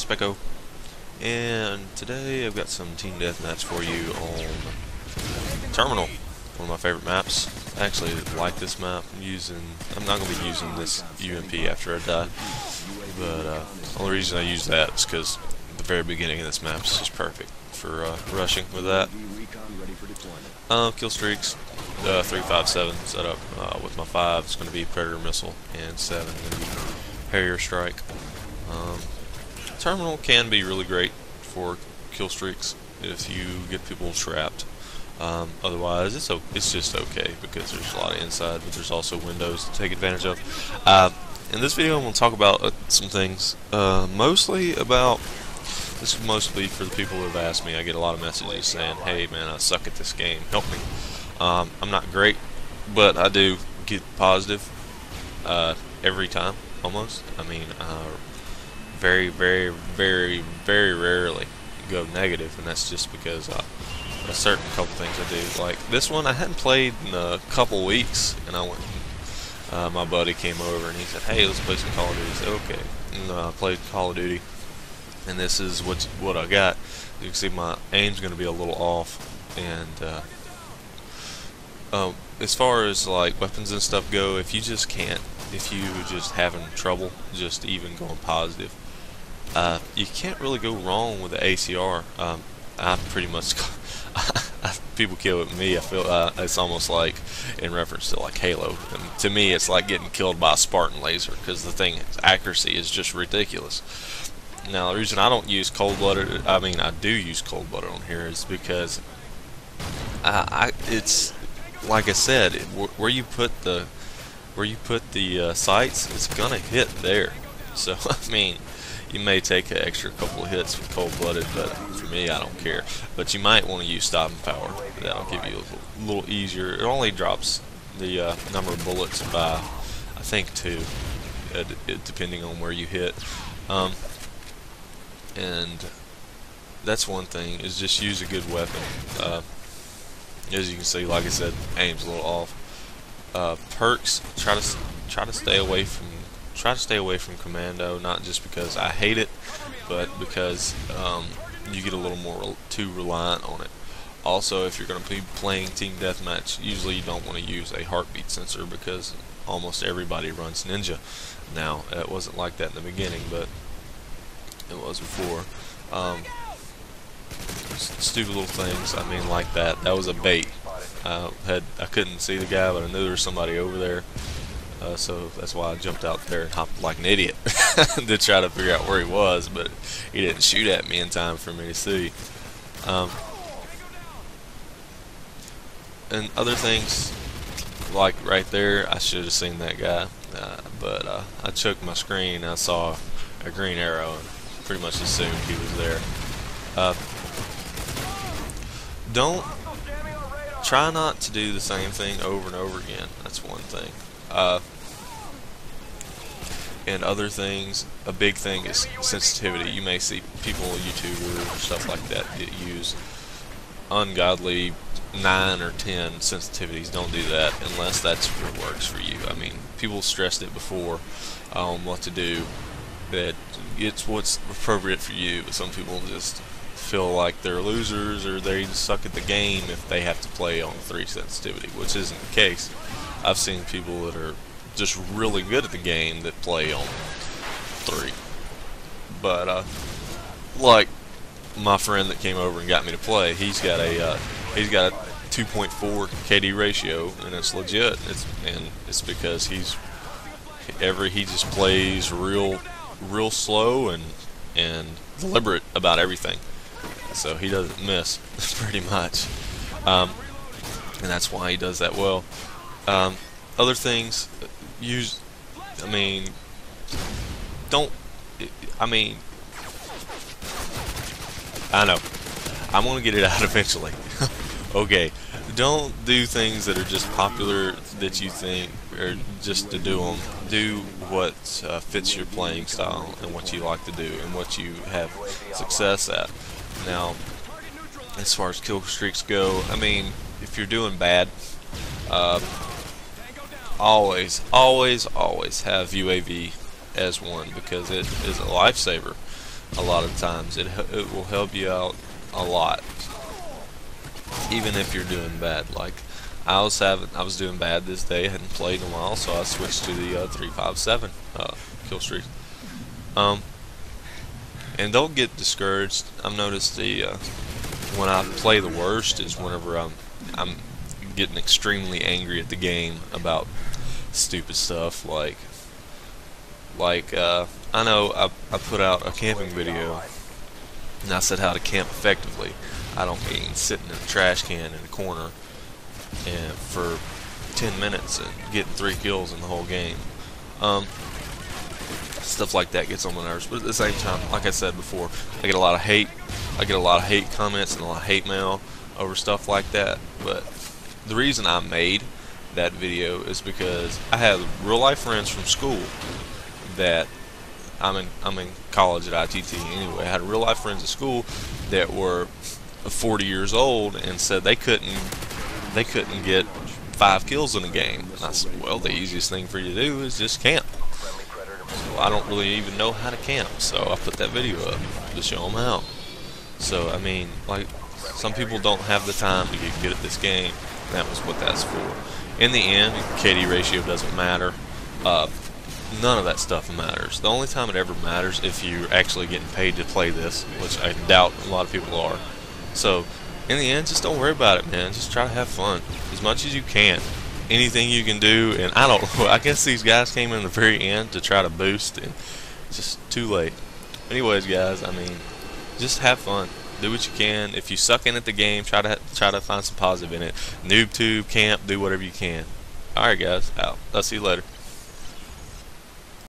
Specko, and today I've got some team deathmatch for you on Terminal, one of my favorite maps. I actually like this map. I'm not going to be using this UMP after I die, but the only reason I use that is because the very beginning of this map is just perfect for rushing with that. Kill streaks, 3, 5, 7 set up with my 5. It's going to be Predator Missile, and 7 going to be Harrier Strike. Terminal can be really great for kill streaks if you get people trapped. Otherwise, it's just okay because there's a lot of inside, but there's also windows to take advantage of. In this video, I'm going to talk about some things. This is mostly for the people who have asked me. I get a lot of messages saying, "Hey, man, I suck at this game. Help me." I'm not great, but I do get positive every time, almost. I mean, very, very, very, very rarely go negative, and that's just because a certain couple things I do. Like this one, I hadn't played in a couple weeks, and I went. My buddy came over and he said, "Hey, let's play some Call of Duty." I said, "Okay," and I played Call of Duty, and this is what I got. You can see my aim's going to be a little off, and as far as like weapons and stuff go, if you just having trouble just even going positive, you can't really go wrong with the ACR. I pretty much people kill with me. I feel it's almost like in reference to like Halo. And to me, it's like getting killed by a Spartan laser because the thing's accuracy is just ridiculous. Now, the reason I don't use cold-blooded, I mean I do use cold-blooded on here, is because it's like I said, where you put the sights, it's gonna hit there. So I mean, you may take an extra couple of hits with cold-blooded, but for me, I don't care. But you might want to use stopping power. That'll give you a little easier. It only drops the number of bullets by, I think, 2, depending on where you hit. And that's one thing, is just use a good weapon. As you can see, like I said, aim's a little off. Perks, try to stay away from commando, not just because I hate it, but because you get a little more too reliant on it. Also, if you're going to be playing team deathmatch, usually you don't want to use a heartbeat sensor because almost everybody runs Ninja. Now, it wasn't like that in the beginning, but it was before. Stupid little things, I mean, like that. That was a bait. I couldn't see the guy, but I knew there was somebody over there. So that's why I jumped out there and hopped like an idiot to try to figure out where he was, but he didn't shoot at me in time for me to see. And other things, like right there, I should have seen that guy, but I checked my screen and I saw a green arrow and pretty much assumed he was there. Try not to do the same thing over and over again. That's one thing. And other things, a big thing is sensitivity. You may see people, YouTubers or stuff like that use ungodly 9 or 10 sensitivities. Don't do that unless that's what works for you. I mean, people stressed it before on what to do, that it's what's appropriate for you, but some people just feel like they're losers or they suck at the game if they have to play on 3 sensitivity, which isn't the case. I've seen people that are just really good at the game that play on 3. But like my friend that came over and got me to play, he's got a 2.4 KD ratio, and it's legit. It's because he just plays real slow and deliberate about everything. So he doesn't miss pretty much, and that's why he does that well. Other things, I know, I'm gonna get it out eventually. Okay, don't do things that are just popular that you think, or just to do them. Do what fits your playing style and what you like to do and what you have success at. Now, as far as kill streaks go, I mean, if you're doing bad, always have UAV as one, because it is a lifesaver. a lot of times. It will help you out a lot, even if you're doing bad. Like I was doing bad this day. I hadn't played in a while, so I switched to the 357 kill streak. And don't get discouraged. I've noticed when I play the worst is whenever I'm getting extremely angry at the game about stupid stuff. Like I know I put out a camping video and I said how to camp effectively. I don't mean sitting in a trash can in a corner and for 10 minutes and getting 3 kills in the whole game. Stuff like that gets on my nerves, but at the same time, like I said before, I get a lot of hate. I get a lot of hate comments and a lot of hate mail over stuff like that. But the reason I made that video is because I have real life friends from school that I'm in college at ITT anyway. I had real life friends at school that were 40 years old and said they couldn't get 5 kills in a game. And I said, well, the easiest thing for you to do is just camp. So I don't really even know how to camp, so I put that video up to show them how. So I mean, like, some people don't have the time to get good at this game. That was what that's for. In the end, KD ratio doesn't matter. None of that stuff matters. The only time it ever matters if you're actually getting paid to play this, which I doubt a lot of people are. So in the end, just don't worry about it, man. Just try to have fun as much as you can. Anything you can do, and I don't know, I guess these guys came in the very end to try to boost, and it's just too late. Anyways, guys, I mean, just have fun. Do what you can. If you suck in at the game, try to find some positive in it. NoobTube, camp, do whatever you can. Alright, guys, out. I'll see you later.